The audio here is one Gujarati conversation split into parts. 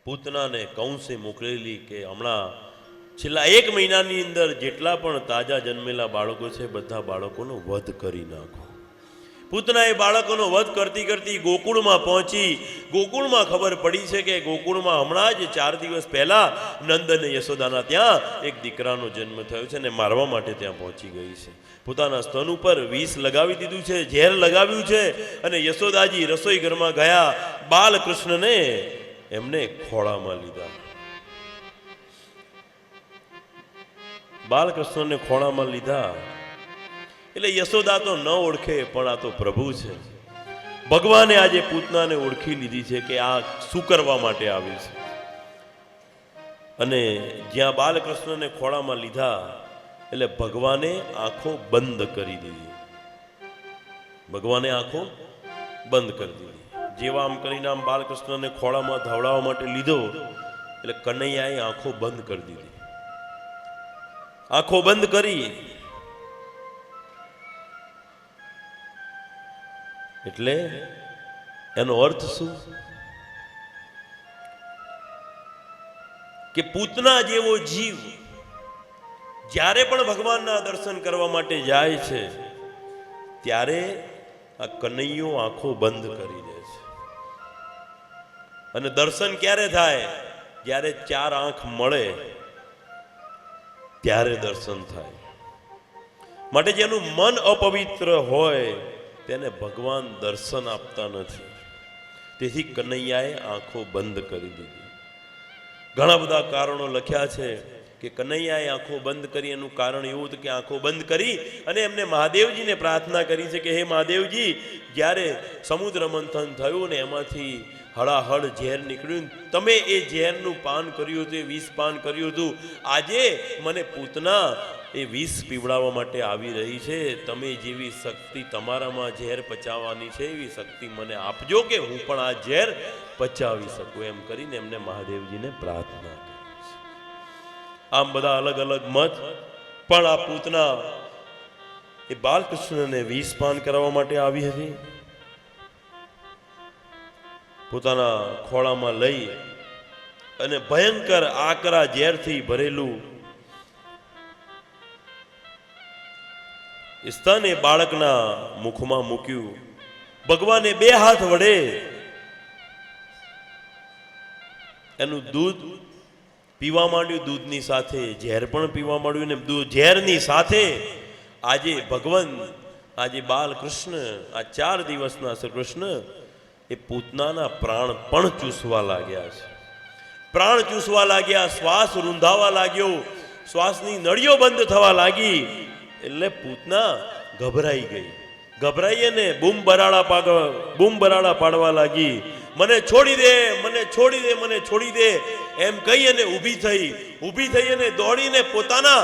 પૂતનાને કંસે મોકલેલી કે હમણાં છેલ્લા 1 મહિનાની અંદર જેટલા પણ તાજા જન્મેલા બાળકો છે બધા બાળકોનો વધ કરી નાખો. પૂતના એ બાળકોનો વધ કરતી કરતી ગોકુળમાં પહોંચી. ગોકુળમાં ખબર પડી છે કે ગોકુળમાં હમણાં જ 4 દિવસ પહેલા નંદ અને યશોદાના ત્યાં એક દીકરાનો જન્મ થયો છે ને મારવા માટે ત્યાં પહોંચી ગઈ છે. પોતાના સ્તન ઉપર વિષ લગાવી દીધું છે, ઝેર લગાવ્યું છે અને યશોદાજી રસોઈ ઘરમાં ગયા. બાલકૃષ્ણને એમને ખોળામાં લીધા. બાલકૃષ્ણને ખોળામાં લીધા એટલે યશોદા તો ન ઓળખે પણ આ તો પ્રભુ છે. ભગવાને આજે પૂતનાને ઓળખી લીધી છે કે આ શું કરવા માટે આવી છે. અને જ્યાં બાલકૃષ્ણને ખોળામાં લીધા એટલે ભગવાને આંખો બંધ કરી દીધી. ભગવાને આંખો બંધ કરી દીધી. જેવા આમ કરીને આમ બાલકૃષ્ણને ખોળામાં ધવડાવવા માટે લીધો એટલે કનૈયાએ આંખો બંધ કરી દીધી. આંખો બંધ કરી એટલે એનો અર્થ શું કે પૂતના જેવો જીવ જ્યારે પણ ભગવાનના દર્શન કરવા માટે જાય છે ત્યારે આ કનૈયો આંખો બંધ કરી દે છે. અને દર્શન ક્યારે થાય? જ્યારે 4 આંખ મળે ત્યારે દર્શન થાય. માટે જેનું મન અપવિત્ર હોય તેને ભગવાન દર્શન આપતા નથી. તેથી કનૈયાએ આંખો બંધ કરી દીધી. ઘણા બધા કારણો લખ્યા છે કે કનૈયાએ આંખો બંધ કરી. એનું કારણ એવું હતું કે આંખો બંધ કરી અને એમને મહાદેવજીને પ્રાર્થના કરી છે કે હે મહાદેવજી, જ્યારે સમુદ્ર મંથન થયું ને એમાંથી હળાહળ ઝેર નીકળ્યું, તમે એ ઝેરનું પાન કર્યું હતું, એ વિષ પાન કર્યું હતું. આજે મને પૂતના એ વિષ પીવડાવવા માટે આવી રહી છે. તમે જેવી શક્તિ તમારામાં ઝેર પચાવવાની છે એવી શક્તિ મને આપજો કે હું પણ આ ઝેર પચાવી શકું. એમ કરીને એમને મહાદેવજીને પ્રાર્થના કરી છે. આમ બધા અલગ અલગ મત, પણ આ પૂતના એ બાલકૃષ્ણને વિષ પાન કરવા માટે આવી હતી. પોતાના ખોળામાં લઈ અને ભયંકર આકરા ઝેરથી ભરેલું સ્તન એ બાળકના મુખમાં મૂક્યું. ભગવાને 2 હાથ વડે એનું દૂધ પીવા માંડ્યું. દૂધની સાથે ઝેર પણ પીવા માંડ્યું ને ઝેરની સાથે આજે ભગવાન, આજે બાલકૃષ્ણ, આ 4 દિવસના શ્રી કૃષ્ણ એ પૂતનાના પ્રાણ પણ ચૂસવા લાગ્યા છે. પ્રાણ ચૂસવા લાગ્યા, શ્વાસ રૂંધાવા લાગ્યો, શ્વાસની નળીઓ બંધ થવા લાગી. એટલે પૂતના ગભરાઈ ગઈ. ગભરાઈ અને બૂમ બરાડા પાડવા લાગી. મને છોડી દે, મને છોડી દે, મને છોડી દે એમ કહી અને ઊભી થઈ અને દોડીને પોતાના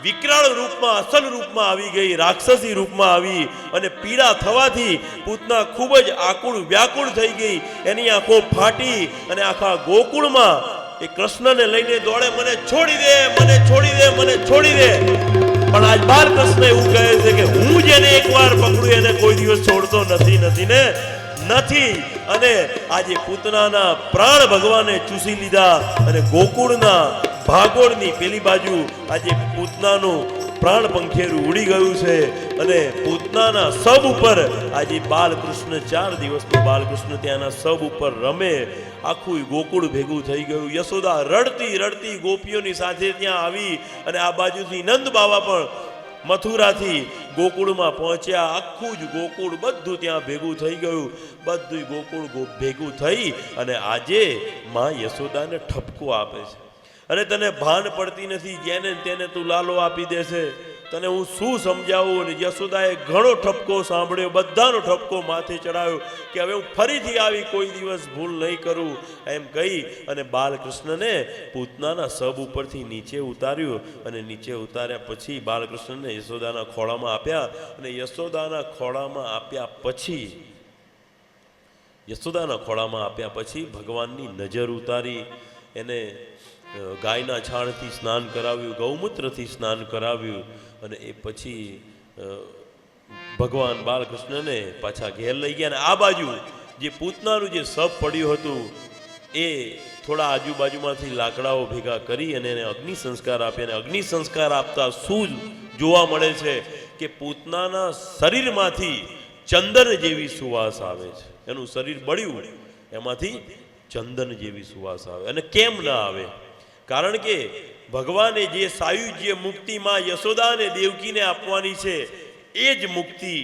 વિકરાળ રૂપમાં, અસલ રૂપમાં આવી ગઈ. રાક્ષસી રૂપમાં આવી અને પીડા થવાથી પૂતના ખૂબ જ આકુળ વ્યાકુળ થઈ ગઈ. એની આંખો ફાટી અને આખા ગોકુળમાં એ કૃષ્ણને લઈને દોડે, મને છોડી દે, મને છોડી દે, મને છોડી દે. પણ આજ બાલકૃષ્ણ એવું કહે છે કે હું જેને એકવાર પકડું એને કોઈ દિવસ છોડતો નથી નથી. અને આજે પૂતનાના પ્રાણ ભગવાને ચૂસી લીધા અને ગોકુળના ભાગોળની પેલી બાજુ આજે પૂતનાનું પ્રાણ પંખેરું ઉડી ગયું છે. અને પૂતનાના સબ ઉપર આજે બાલકૃષ્ણ 4 દિવસનો બાલકૃષ્ણ ત્યાંના સબ ઉપર રમે. આખું ગોકુળ ભેગું થઈ ગયું. યશોદા રડતી રડતી ગોપીઓની સાથે ત્યાં આવી અને આ બાજુથી નંદ બાવા પણ મથુરાથી ગોકુળમાં પહોંચ્યા. આખું જ ગોકુળ બધું ત્યાં ભેગું થઈ ગયું. બધું ગોકુળ ભેગું થઈ અને આજે માં યશોદાને ઠપકો આપે છે. અને તને ભાન પડતી નથી, જેને તેને તું લાલો આપી દેશે, તને હું શું સમજાવું. અને યશોદાએ ઘણો ઠપકો સાંભળ્યો, બધાનો ઠપકો માથે ચડાવ્યો કે હવે હું ફરીથી આવી કોઈ દિવસ ભૂલ નહીં કરું એમ કહી અને બાલકૃષ્ણને પૂતનાના સબ ઉપરથી નીચે ઉતાર્યું. અને નીચે ઉતાર્યા પછી બાલકૃષ્ણને યશોદાના ખોળામાં આપ્યા. અને યશોદાના ખોળામાં આપ્યા પછી ભગવાનની નજર ઉતારી. એને ગાયના છાણથી સ્નાન કરાવ્યું, ગૌમૂત્રથી સ્નાન કરાવ્યું. અને એ પછી ભગવાન બાલકૃષ્ણને પાછા ઘેર લઈ ગયા. અને આ બાજુ જે પૂતનાનું જે સપ પડ્યું હતું એ થોડા આજુબાજુમાંથી લાકડાઓ ભેગા કરી અને એને અગ્નિ સંસ્કાર આપે. અને અગ્નિ સંસ્કાર આપતા શું જોવા મળે છે કે પૂતનાના શરીરમાંથી ચંદન જેવી સુવાસ આવે છે. એનું શરીર બળ્યું, એમાંથી ચંદન જેવી સુવાસ આવે. અને કેમ ના આવે? કારણ કે ભગવાને જે સાયુજ્ય મુક્તિ માં યશોદા અને દેવકીને આપવાની છે, એ જ મુક્તિ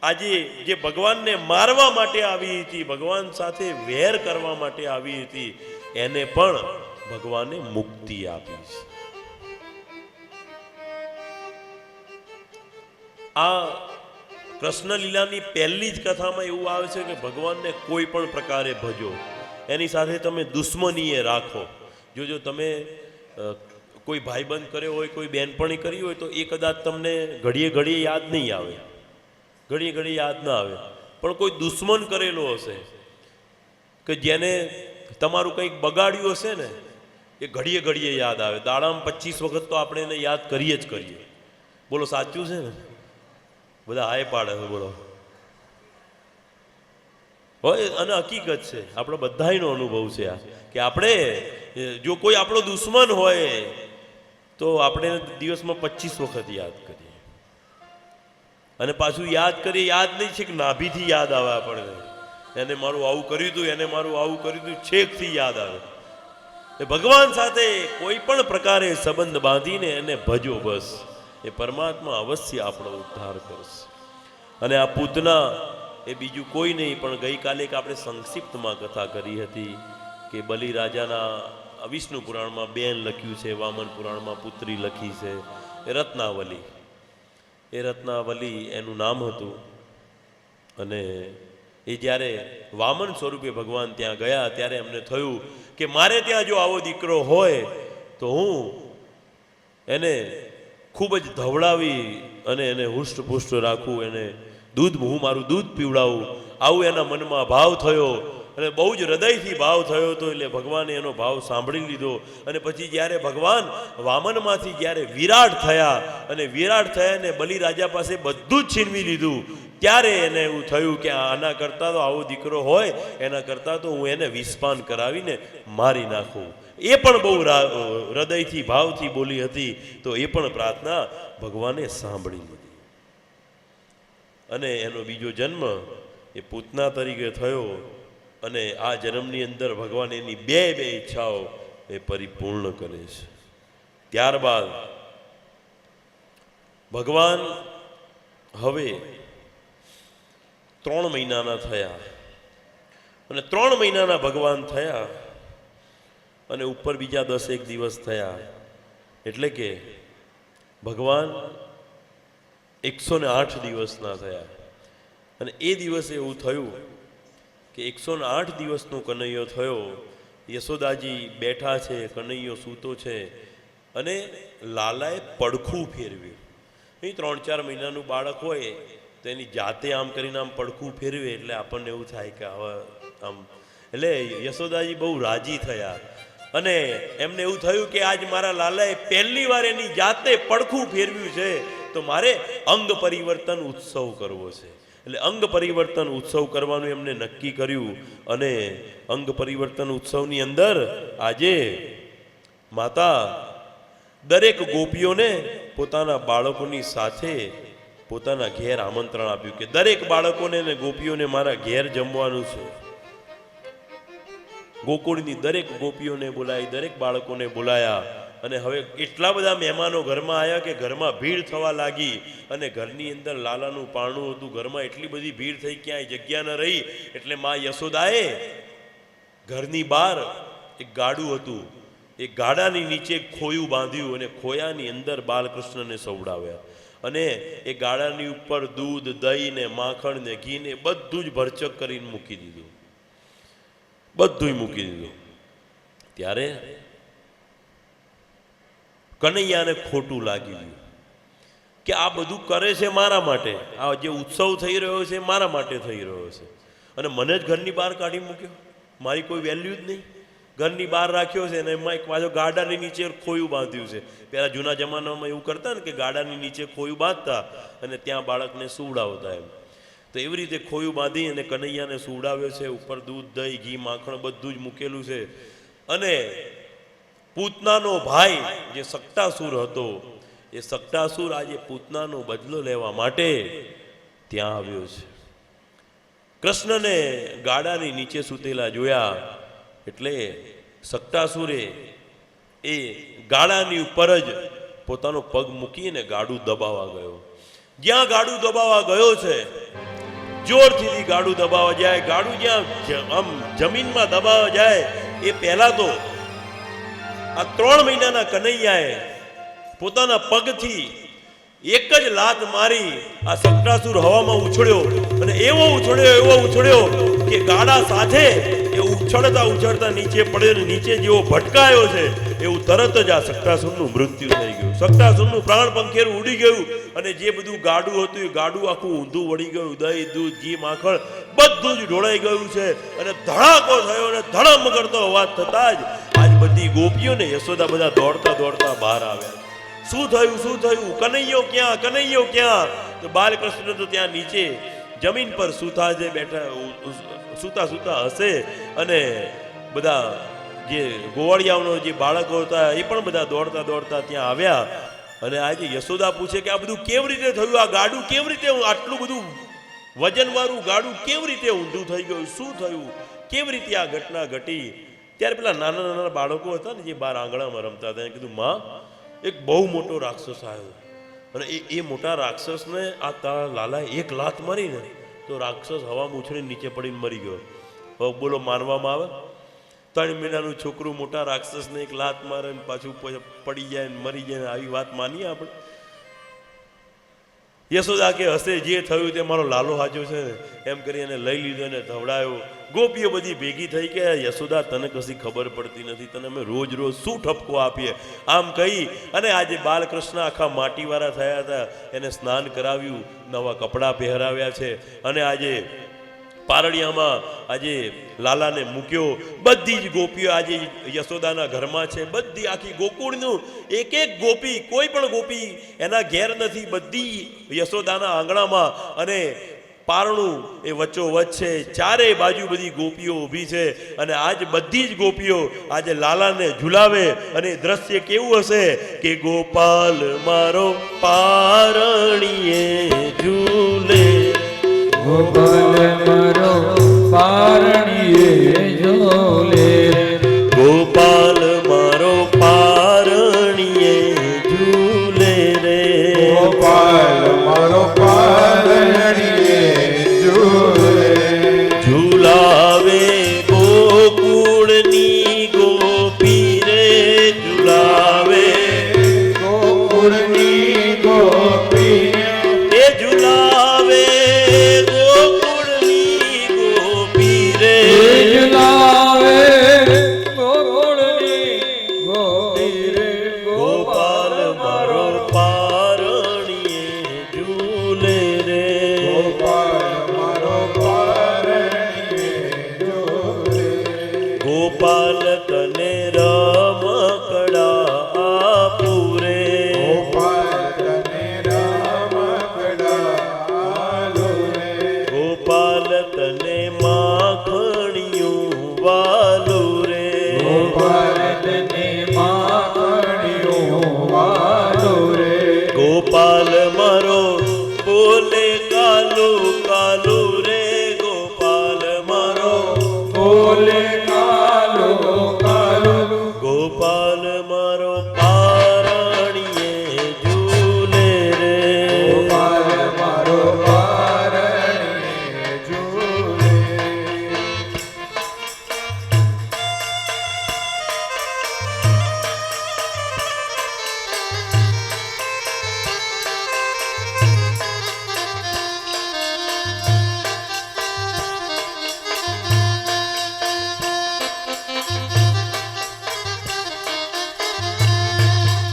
આજે જે ભગવાનને મારવા માટે આવી હતી, ભગવાન સાથે વેર કરવા માટે આવી હતી, એને પણ ભગવાને મુક્તિ આપી છે. આ કૃષ્ણ લીલાની પહેલી જ કથામાં એવું આવે છે કે ભગવાનને કોઈ પણ પ્રકારે ભજો, એની સાથે તમે દુશ્મનીએ રાખો. જો તમે કોઈ ભાઈબંધ કર્યો હોય, કોઈ બેનપણી કરી હોય, તો એ કદાચ તમને ઘડીએ ઘડીએ યાદ નહીં આવે, ઘડીએ ઘડીએ યાદ ના આવે. પણ કોઈ દુશ્મન કરેલો હશે કે જેને તમારું કંઈક બગાડ્યું હશે ને, એ ઘડીએ ઘડીએ યાદ આવે. દાડામાં 25 વખત તો આપણે એને યાદ કરીએ જ કરીએ. બોલો સાચું છે ને? બધા હાય પાડે છે, બોલો. હોય, અને હકીકત છે, આપણો બધાયનો અનુભવ છે આ, કે આપણે જો કોઈ આપણો દુશ્મન હોય તો આપણે દિવસમાં 25 વખત યાદ કરીએ. અને પાછું યાદ કરીએ, યાદ નહીં છે કે નાભીથી યાદ આવે આપણને, એને મારું આવું કર્યું હતું, એને મારું આવું કર્યું હતું, છેકથી યાદ આવે. ભગવાન સાથે કોઈ પણ પ્રકારે સંબંધ બાંધીને એને ભજો, બસ એ પરમાત્મા અવશ્ય આપણો ઉદ્ધાર કરશે. અને આ પૂતના એ બીજું કોઈ નહીં, પણ ગઈકાલે આપણે સંક્ષિપ્તમાં કથા કરી હતી કે બલિરાજાના વિષ્ણુ પુરાણમાં બેન લખ્યું છે, વામન પુરાણમાં પુત્રી લખી છે, એ રત્નાવલી. એ રત્નાવલી એનું નામ હતું. અને એ જ્યારે વામન સ્વરૂપે ભગવાન ત્યાં ગયા ત્યારે એમને થયું કે મારે ત્યાં જો આવો દીકરો હોય તો હું એને ખૂબ જ ધવડાવી અને એને હુષ્ટપુષ્ટ રાખું, એને હું મારું દૂધ પીવડાવું, આવું એના મનમાં ભાવ થયો. અને બહુ જ હૃદયથી ભાવ થયો હતો. એટલે ભગવાને એનો ભાવ સાંભળી લીધો. અને પછી જ્યારે ભગવાન વામનમાંથી જ્યારે વિરાટ થયા, અને વિરાટ થયા ને બલિરાજા પાસે બધું જ છીનવી લીધું, ત્યારે એને એવું થયું કે આના કરતાં તો આવો દીકરો હોય એના કરતાં તો હું એને વિષપાન કરાવીને મારી નાખું. એ પણ બહુ હૃદયથી ભાવથી બોલી હતી. તો એ પણ પ્રાર્થના ભગવાને સાંભળી લીધી. અને એનો બીજો જન્મ એ પૂતના તરીકે થયો. અને આ જન્મની અંદર ભગવાન એની બે ઈચ્છાઓ એ પરિપૂર્ણ કરે છે. ત્યારબાદ ભગવાન હવે 3 મહિનાના થયા. અને 3 મહિનાના ભગવાન થયા અને ઉપર બીજા 10 દિવસ થયા. એટલે કે ભગવાન 108 દિવસના થયા. અને એ દિવસે એવું થયું કે 108 દિવસનો કનૈયો થયો. યશોદાજી બેઠા છે, કનૈયો સૂતો છે, અને લાલાએ પડખું ફેરવ્યું. એ 3-4 મહિનાનું બાળક હોય તો એની જાતે આમ કરીને આમ પડખું ફેરવે એટલે આપણને એવું થાય કે હવે આમ. એટલે યશોદાજી બહુ રાજી થયા. અને એમને એવું થયું કે આજ મારા લાલાએ પહેલી વાર એની જાતે પડખું ફેરવ્યું છે, તો મારે અંગ પરિવર્તન ઉત્સવ કરવો છે. એટલે અંગ પરિવર્તન ઉત્સવ કરવાનું એમને નક્કી કર્યું. અને અંગ પરિવર્તન ઉત્સવની અંદર આજે માતા દરેક ગોપીઓને પોતાના બાળકોની સાથે પોતાના ઘેર આમંત્રણ આપ્યું કે દરેક બાળકોને અને ગોપીઓને મારા ઘેર જમવાનું છે. ગોકુળની દરેક ગોપીઓને બોલાવી, દરેક બાળકોને બોલાયા. અને હવે એટલા બધા મહેમાનો ઘરમાં આવ્યા કે ઘરમાં ભીડ થવા લાગી. અને ઘરની અંદર લાલાનું પારણું હતું, ઘરમાં એટલી બધી ભીડ થઈ, ક્યાંય જગ્યા ન રહી. એટલે માં યશોદાએ ઘરની બહાર એક ગાડું હતું, એ ગાડાની નીચે ખોયું બાંધ્યું અને ખોયાની અંદર બાલકૃષ્ણને સવડાવ્યા. અને એ ગાડાની ઉપર દૂધ, દહીં ને માખણ ને ઘી ને બધું જ ભરચક કરીને મૂકી દીધું, બધું મૂકી દીધું. ત્યારે કનૈયાને ખોટું લાગી ગયું કે આ બધું કરે છે મારા માટે, આ જે ઉત્સવ થઈ રહ્યો છે મારા માટે થઈ રહ્યો છે, અને મને જ ઘરની બહાર કાઢી મૂક્યો, મારી કોઈ વેલ્યુ જ નહીં. ઘરની બહાર રાખ્યો છે ને એમાં એક પાછો ગાડાની નીચે ખોયું બાંધ્યું છે. પહેલાં જૂના જમાનામાં એવું કરતા ને કે ગાડાની નીચે ખોયું બાંધતા અને ત્યાં બાળકને સુવડાવતા એમ. તો એવી રીતે ખોયું બાંધી અને કનૈયાને સુવડાવ્યો છે. ઉપર દૂધ, દહીં, ઘી, માખણ બધું જ મૂકેલું છે. અને પૂતનાનો ભાઈ જે સક્તાસુર હતો, એ સક્તાસુર આજે પૂતનાનો બદલો લેવા માટે ત્યાં આવ્યો છે. કૃષ્ણને ગાડાની નીચે સૂતેલા જોયા એટલે સક્તાસુરે એ ગાડાની ઉપર જ પોતાનો પગ મૂકીને ગાડું દબાવવા ગયો. જ્યાં ગાડું દબાવવા ગયો છે, જોરથી ગાડું દબાવવા જાય, ગાડું જ્યાં આમ જમીનમાં દબાવવા જાય એ પહેલા તો આ 3 મહિનાના કનૈયાએ પોતાના પગથી એક જ લાત મારી આ સક્તાસુર હવામાં ઉછળ્યો અને એવો ઉછળ્યો કે ગાડા સાથે એ ઉછળતા નીચે પડ્યો ને નીચે જેવો ભટકાયો છે એવું તરત જ આ સક્તાસુરનું મૃત્યુ થઈ ગયું. સક્તાસુરનું પ્રાણ પંખેરું ઉડી ગયું અને જે બધું ગાડું હતું એ ગાડું આખું ઊંધું વળી ગયું. દહીં, દૂધ, ઘી, માખણ બધું જ ઢોળાઈ ગયું છે અને ધડાકો થયો અને ધડમ કરતો અવાજ થતા જ આજ બધી ગોપીઓને યશોદા બધા દોડતા બહાર આવ્યા. શું થયું? કનૈયો ક્યાં? તો બાલકૃષ્ણ તો ત્યાં નીચે જમીન પર સૂતા જે બેઠા સૂતા હશે અને બધા જે ગોવાળિયાઓનો જે બાળકો હતા એ પણ બધા દોડતા ત્યાં આવ્યા. અને આજે યશોદા પૂછે કે આ બધું કેવી રીતે થયું? આ ગાડું કેવી રીતે, આટલું બધું વજનવાળું ગાડું કેવી રીતે ઊંધું થઈ ગયું? શું થયું? કેવી રીતે આ ઘટના ઘટી? ત્યારે પેલા નાના બાળકો હતા ને જે બહાર આંગણામાં રમતા હતા, કીધું માં, એક બહુ મોટો રાક્ષસ આવ્યો અને એ મોટા રાક્ષસને આ તારા લાલાએ એક લાત મારીને તો રાક્ષસ હવામાં ઉછળીને નીચે પડીને મરી ગયો. હવે બોલો, માનવામાં આવે? 3 મહિનાનું છોકરું મોટા રાક્ષસને એક લાત મારે ને પાછું પડી જાય ને મરી જાય ને આવી વાત માનીએ આપણે? યશોદા કે હશે, જે થયું તે મારો લાલો હાજો છે એમ કરી એને લઈ લીધો ને ધવડાયો. ગોપીઓ બધી ભેગી થઈ કે યશોદા તને કશી ખબર પડતી નથી, તને અમે રોજ શું ઠપકો આપીએ, આમ કહી અને આજે બાલકૃષ્ણ આખા માટીવાળા થયા હતા, એને સ્નાન કરાવ્યું, નવા કપડાં પહેરાવ્યા છે અને આજે પારડિયામાં આજે લાલાને મૂક્યો. બધી જ ગોપીઓ આજે યશોદાના ઘરમાં છે. બધી આખી ગોકુળનું એક ગોપી, કોઈ પણ ગોપી એના ઘેર નથી, બધી યશોદાના આંગણામાં અને પારણું એ વચ્ચોવચ્ચ છે. ચારે બાજુ બધી ગોપીઓ ઊભી છે અને આજ બધી જ ગોપીઓ આજે લાલાને ઝુલાવે અને દ્રશ્ય કેવું હશે કે ગોપાલ મારો પારણીએ ઝૂલે, ગોપાલ મારો પારણીએ ઝૂલે, ગોપાલ મારો પારણીએ ઝૂલે રે, ગોપાલ મારો પારણીએ ઝૂલે, ઝુલાવે ગોકુળની ગોપી રે, ઝુલાવે ગોકુળની ગોપી એ ઝુલાવે ગોકુળની ગોપી રે, ઝુલાવે ગોકુળની ગોપી રે, ગોપાલ મારો પારણીએ ઝૂલે રે, ગોપાલ મારો પારણીએ ઝૂલે, ગોપાલ તને રમકડા આપું રે, ગોપાલ તને રમકડા આલો રે, ગોપાલ તને માખણિયું વાલું રે, ગોપાલ તને માખણિયું વાલો રે, ગોપાલ મારો બોલે કાલું રે, ગોપાલ મારો બોલે કાલો કાલો, ગોપાલ મારો પારણીએ ઝૂલે રે, ગોપાલ મારો પારણીએ ઝૂલે.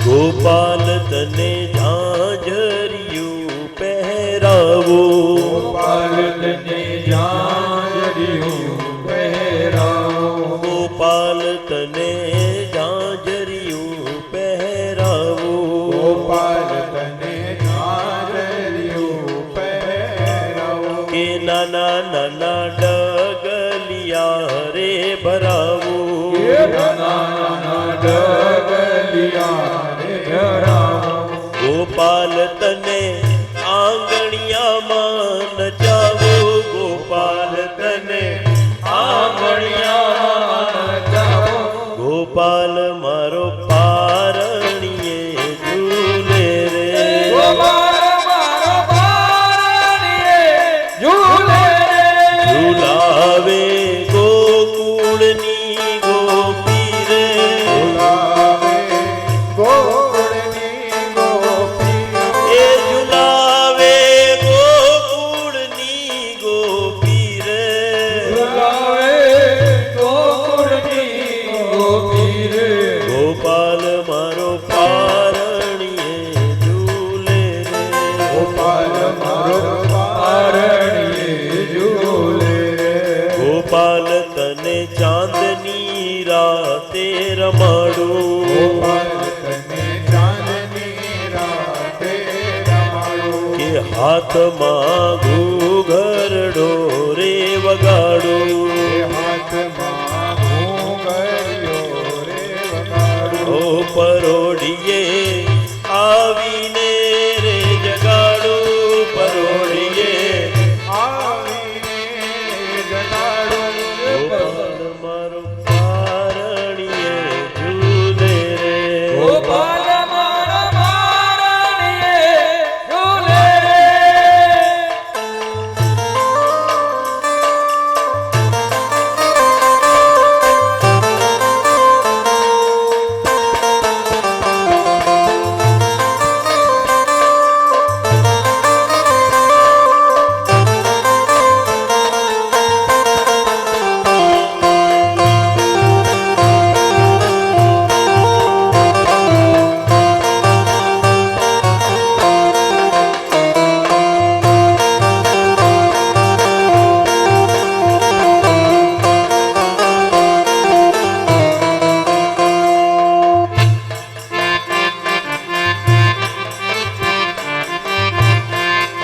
ગોપાલ તને ઝાંઝરિયું પહેરાવું, ગોપાલ તને ઝાંઝરિયું પહેરાવો, ગોપાલ તને ઝાંઝરિયું પહેરાવું, ગોપાલ તને ઝાંઝરિયું પહેરાવો, કે નાના ડગલિયા રે ભરાવું, એ નાના નાના ડગલિયા રે ધરાવો. ગોપાલ તને આંગણિયામાં નચાવો, ગોપાલ તને આંગણિયામાં નચાવો. ગોપાલ મારો પારણીએ ઝૂલે રે. ગોપાલ મારો પારણીએ ઝૂલે રે. ઝુલાવે ગોકુળની ગોપી રે. ઝુલાવે ગોકુળની ગોપી. એ ઝુલાવે ગોકુળની ગોપી રે. ઝુલાવે ગોકુળની ગોપી રે. ગોપાલ મારો પારણીએ ઝૂલે રે. ગોપાલ મારો પારણીએ ઝૂલે રે. ગોપાલ તને ચાંદની રાતે રમાડું. ગોપાલ તને ચાંદની રાતે રમાડું. કે હાથમાં ઘૂઘરડો રે વગાડું. હાથમાં ઘૂંઘરિયો રે વગાડું. ઓ પરોઢીએ આવીને રે જગાડું. પરોઢીએ આવીને જગાડું. ગોપાલ મારો પારણીએ ઝૂલે રે. ગોપાલ મારા પારણીએ ઝૂલે રે.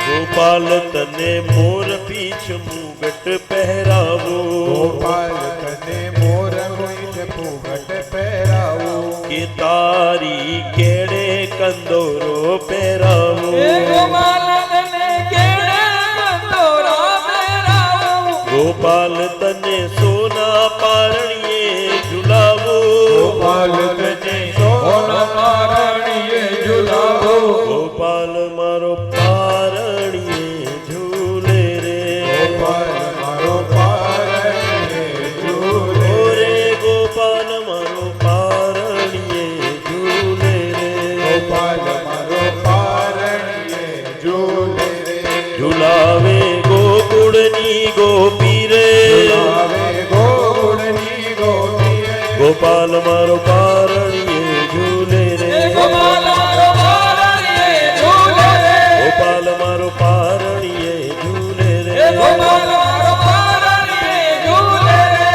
ગોપાલ તને મોર પીછ મુગટ પહેરાવો. ગોપાલ તને મોર મોઈન ફૂગટ પહેરાવો. કે તારી કેડે કંદોરો પહેરાવો. ગોપાલ તને કેડે કંદોરા પહેરાવો. ગોપાલ તને સોના પારણીએ ઝુલાવો. ગોપાલ તને સોના પારણીએ ઝુલાવો. ગોપાલ મારો પારણીએ ઝૂલે રે. ગોપાલ મારો પારણીએ ઝૂલે. ઓ રે ગોપાલ મારો પારણીએ ઝૂલે રે. ગોપાલ મારો પારણીએ ઝૂલે રે. ઝુલાવે ગોકુળની ગોપી રે. ઝુલાવે ગોકુળની ગોપી રે. ગોપાલ મારો પારણીએ ઝૂલે રે. ગોપાલ મારો પારણીએ ઝૂલે રે. ગોપાલ મારો પારણીએ ઝૂલે રે. ગોપાલ મારો પારણીએ ઝૂલે રે.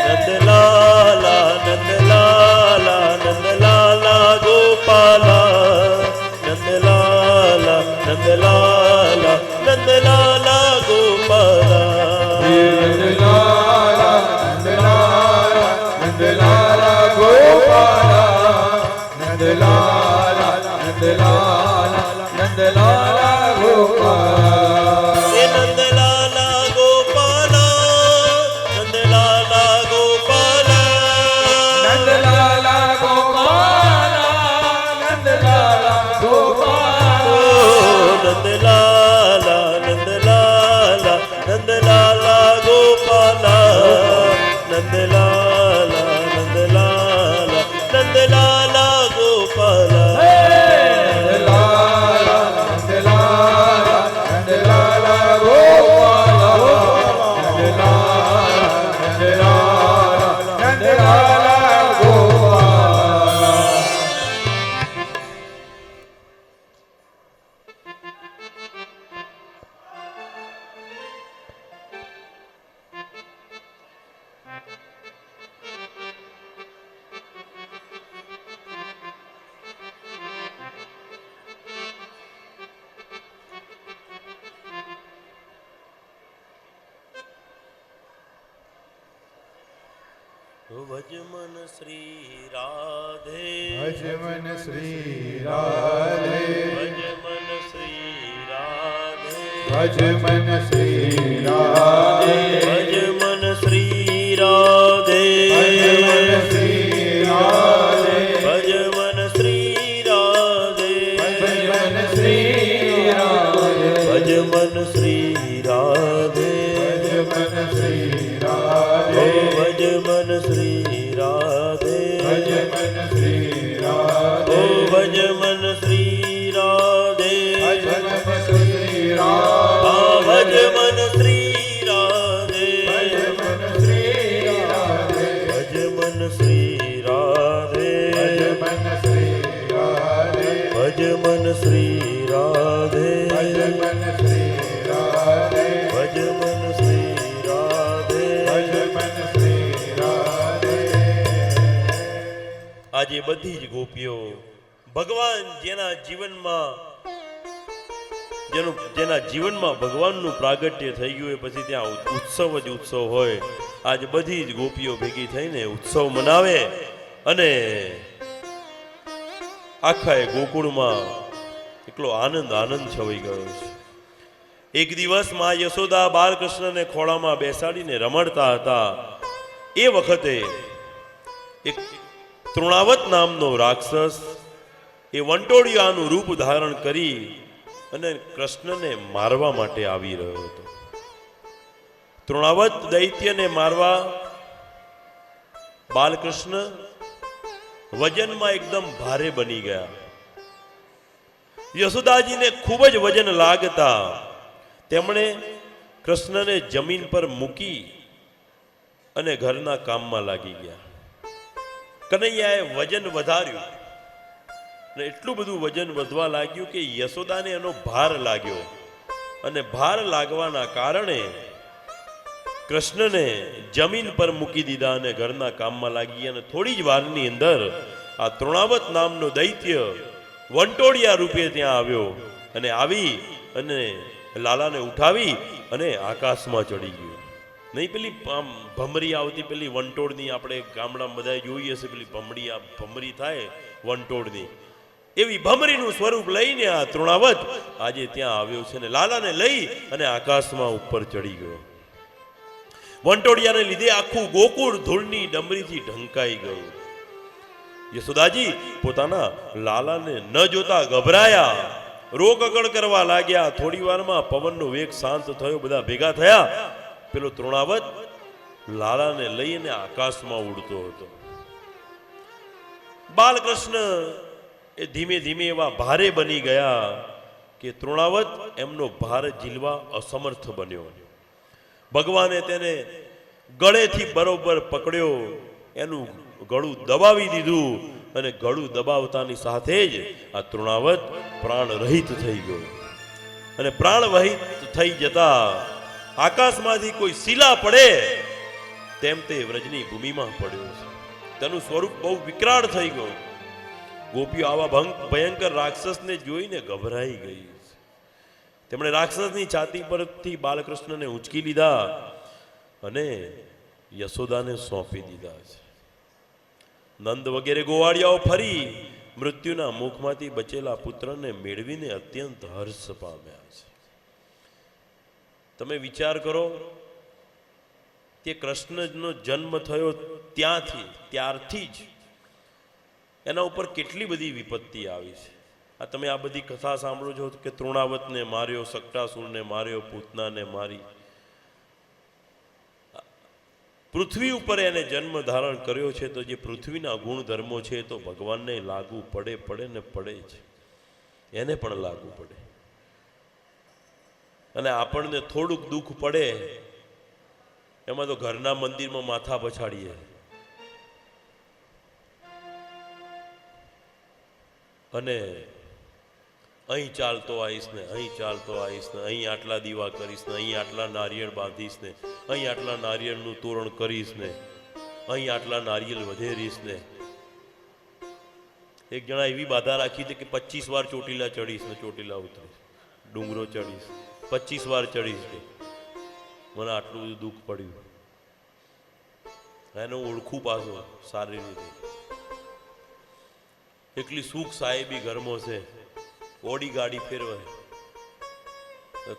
નંદલાલા નંદલાલા નંદલાલા ગોપાલા. નંદલાલા નંદલાલા નંદલાલા ગોપાલા. નંદલાલા નંદલાલા નંદલાલા ગોપાલા. નંદલાલા નંદલાલા નંદલાલા ગોપાલા. એ નંદલાલા ગોપાલા. નંદલાલા ગોપાલા. નંદલાલા ગોપાલા. નંદલાલા ગોપાલા. ઓ નંદલાલા નંદલાલા નંદલાલા ગોપાલા. નંદલાલા નંદલાલા નંદલાલા ગોપાલા. ભજ મન શ્રી રાધે, ભજ મન શ્રી રાધે, ભજ મન શ્રી રાધે, ભજ મન શ્રી રાધે, ભજ મન શ્રી રાધે, ભજ મન શ્રી રાધે, ભજ મન શ્રી રાધે, ભજ મન શ્રી રાધે, ભજ મન શ્રી રાધે, ભજ મન શ્રી ઓ રાધે, ભજ મન શ્રી રાધે, ભજ મન શ્રી રાધે, ઓ ભજ મન શ્રી રાધે, ભજ મન શ્રી રાધે, આ ભજ મન શ્રી રાધે, ભજ મન શ્રી રાધે, ભજ મન શ્રી રાધે, ભજ મન શ્રી રાધે, ભજ મન શ્રી રાધે, ભજ મન શ્રી રાધે, ભજ મન શ્રી રાધે. ભજ મન શ્રી રાધે. આજે બધી જ ગોપીઓ ભગવાન જેના જીવનમાં ભગવાનનું પ્રાગટ્ય થઈ ગયું હોય પછી ત્યાં ઉત્સવ જ ઉત્સવ હોય. આજે બધી જ ગોપીઓ ભેગી થઈને ઉત્સવ મનાવે અને આખા એ ગોકુળમાં એટલો આનંદ છવાઈ ગયો છે. એક દિવસ માં યશોદા બાલકૃષ્ણને ખોળામાં બેસાડીને રમડતા હતા. એ વખતે એક તૃણાવત નામનો રાક્ષસ એ વંટોળિયાનું રૂપ ધારણ કરી અને કૃષ્ણને મારવા માટે આવી રહ્યો હતો. તૃણાવત દૈત્યને મારવા બાલકૃષ્ણ વજનમાં એકદમ ભારે બની ગયા. યશોદાજીને ખૂબ જ વજન લાગતા તેમણે કૃષ્ણને જમીન પર મૂકી અને ઘરના કામમાં લાગી ગયા. કનૈયાએ વજન વધાર્યું અને એટલું બધું વજન વધવા લાગ્યું કે યશોદાને એનો ભાર લાગ્યો અને ભાર લાગવાના કારણે કૃષ્ણને જમીન પર મૂકી દીધા અને ઘરના કામમાં લાગી ગયા. અને થોડી જ વારની અંદર આ તૃણાવત નામનો દૈત્ય વંટોળિયા રૂપે ત્યાં આવ્યો અને આવી અને લાલાને ઉઠાવી અને આકાશમાં ચડી ગયો. નહીં પેલી આમ ભમરી આવતી પેલી વંટોળની આપણે ગામડામાં બધાએ જોઈ હશે પેલી ભમરી થાય વંટોળની એવી ભમરીનું સ્વરૂપ લઈને આ તૃણાવત આજે ત્યાં આવ્યો છે ને લાલાને લઈ અને આકાશમાં ઉપર ચડી ગયો. વંટોળિયાને લીધે આખું ગોકુળ ધૂળની ડમરીથી ઢંકાઈ ગયું. યશોદાજી પોતાના લાલાને ન જોતા ગભરાયા, રોકકળ કરવા લાગ્યા. થોડી વારમાં પવનનો વેગ શાંત થયો, બધા ભેગા થયા. પેલો તૃણાવત લાલાને લઈને આકાશમાં ઉડતો હતો. બાલકૃષ્ણ એ ધીમે ધીમે એવા ભારે બની ગયા કે તૃણાવત એમનો ભાર ઝીલવા અસમર્થ બન્યો. ભગવાને તેને ગળેથી બરોબર પકડ્યો, એનું ગળું દબાવી દીધું અને ગળું દબાવતાની સાથે જ આ તૃણાવત પ્રાણ રહિત થઈ ગયો. અને પ્રાણ વહિત થઈ જતા આકાશમાંથી કોઈ શિલા પડે તેમ તે વ્રજની ભૂમિમાં પડ્યો છે. તેનું સ્વરૂપ બહુ વિકરાળ થઈ ગયું. ગોપીઓ આવા ભયંકર રાક્ષસને જોઈને ગભરાઈ ગઈ. તેમણે રાક્ષસની છાતી પરથી બાલકૃષ્ણને ઉંચકી લીધા અને યશોદાને સોંપી દીધા છે. નંદ વગેરે ગોવાળિયાઓ ફરી મૃત્યુના મુખમાંથી બચેલા પુત્રને મેળવીને અત્યંત હર્ષ પામ્યા છે. તમે વિચાર કરો કે કૃષ્ણનો જન્મ થયો ત્યારથી જ એના ઉપર કેટલી બધી વિપત્તિ આવી છે. આ તમે આ બધી કથા સાંભળો છો કે તૃણાવતને માર્યો, સકટાસુરને માર્યો, પૂતનાને મારી. પૃથ્વી ઉપર એને જન્મ ધારણ કર્યો છે તો જે પૃથ્વીના ગુણધર્મો છે તો ભગવાનને લાગુ પડે ને પડે છે, એને પણ લાગુ પડે. અને આપણને થોડુંક દુઃખ પડે એમાં તો ઘરના મંદિરમાં માથા પછાડીએ અને અહીં ચાલતો આવીશ ને, અહીં ચાલતો આવીશ ને, અહીં આટલા દીવા કરીશ ને, અહીં આટલા નારિયેળ બાંધીશ ને, અહીં આટલા નારિયેળનું તોરણ કરીશ ને, અહીં આટલા નારિયેળ વધેરીશ ને. એક જણા એવી બાધા રાખી હતી કે 25 વાર ચોટીલા ચડીશ ને ચોટીલા ઉતરીશ, ડુંગરો ચડીશ, 25 વાર ચડીશ કે મને આટલું બધું દુઃખ પડ્યું. એને ઓળખું પાછો સારી રીતે. એટલી સુખ સાહેબી ઘરમાં છે, ઓડી ગાડી ફેરવે,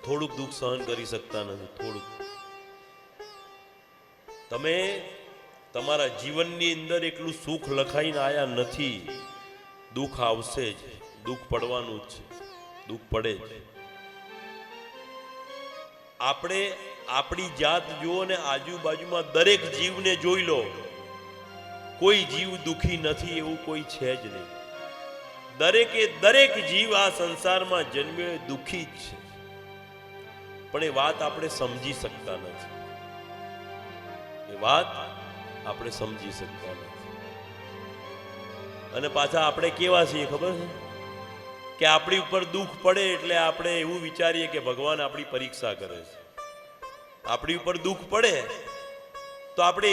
થોડુંક દુઃખ સહન કરી શકતા નથી. થોડુંક તમે તમારા જીવનની અંદર એટલું સુખ લખાઈને આયા નથી. દુઃખ આવશે જ, દુઃખ પડવાનું જ છે, દુઃખ પડે જ. આપણે આપણી જાત જુઓ ને આજુબાજુમાં દરેક જીવને જોઈ લો, કોઈ જીવ દુઃખી નથી એવું કોઈ છે જ નહીં. દરેક જીવ આ સંસારમાં જન્મ્યો દુઃખી જ છે, પણ એ વાત આપણે સમજી શકતા નથી. એ વાત આપણે સમજી શકતા નથી. અને પાછા આપણે કેવા છીએ ખબર છે કે આપણી ઉપર દુઃખ પડે એટલે આપણે એવું વિચારીએ કે ભગવાન આપણી પરીક્ષા કરે છે. આપણી ઉપર દુઃખ પડે તો આપણે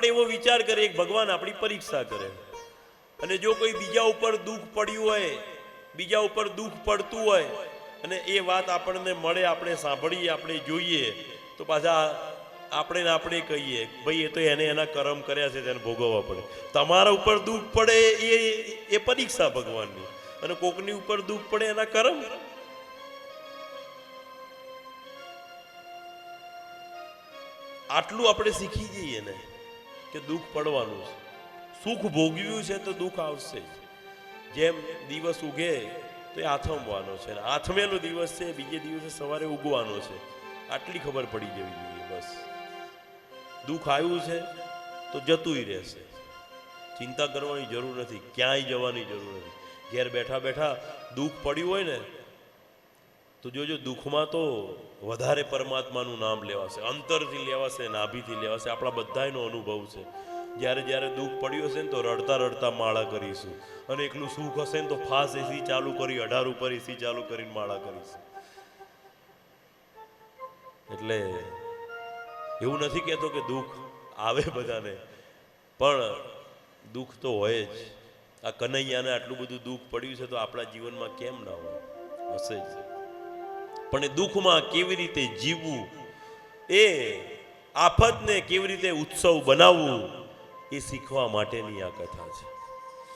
એવો વિચાર કરીએ કે ભગવાન આપણી પરીક્ષા કરે. અને જો કોઈ બીજા ઉપર દુઃખ પડ્યું હોય, બીજા ઉપર દુઃખ પડતું હોય અને એ વાત આપણને મળે, આપણે સાંભળીએ, આપણે જોઈએ, તો પાછા આપણે કહીએ ભાઈ એ તો એને એના કર્મ કર્યા છે તેને ભોગવવા પડે. તમારા ઉપર દુઃખ પડે એ પરીક્ષા ભગવાનની, અને કોકની ઉપર દુઃખ પડે એના કર્મ. આટલું આપણે શીખી જઈએ ને કે દુઃખ પડવાનું છે. સુખ ભોગવ્યું છે તો દુઃખ આવશે જ. જેમ દિવસ ઉગે તો એ આથમવાનો છે, આથમેલો દિવસ છે બીજે દિવસે સવારે ઉગવાનો છે. આટલી ખબર પડી જવી જોઈએ બસ. દુઃખ આવ્યું છે તો જતુંય રહેશે, ચિંતા કરવાની જરૂર નથી, ક્યાંય જવાની જરૂર નથી. ઘેર બેઠા બેઠા દુઃખ પડ્યું હોય ને તો જોજો દુઃખમાં તો વધારે પરમાત્માનું નામ લેવાશે, અંતરથી લેવાશે, નાભીથી લેવાશે. આપણા બધાનો અનુભવ છે. જ્યારે દુઃખ પડ્યું હશે ને તો રડતા રડતા માળા કરીશું, અને એકલું સુખ હશે ને તો ફાસ એસી ચાલુ કરી 18 ઉપર એસી ચાલુ કરીને માળા કરીશું. એટલે એવું નથી કહેતો કે દુઃખ આવે બધાને, પણ દુઃખ તો હોય જ. આ કનૈયાને આટલું બધું દુઃખ પડ્યું છે તો આપણા જીવનમાં કેમ ના હોય? હશે જ. પણ એ દુઃખમાં કેવી રીતે જીવવું, એ આફતને કેવી રીતે ઉત્સવ બનાવવું, એ શીખવા માટેની આ કથા છે.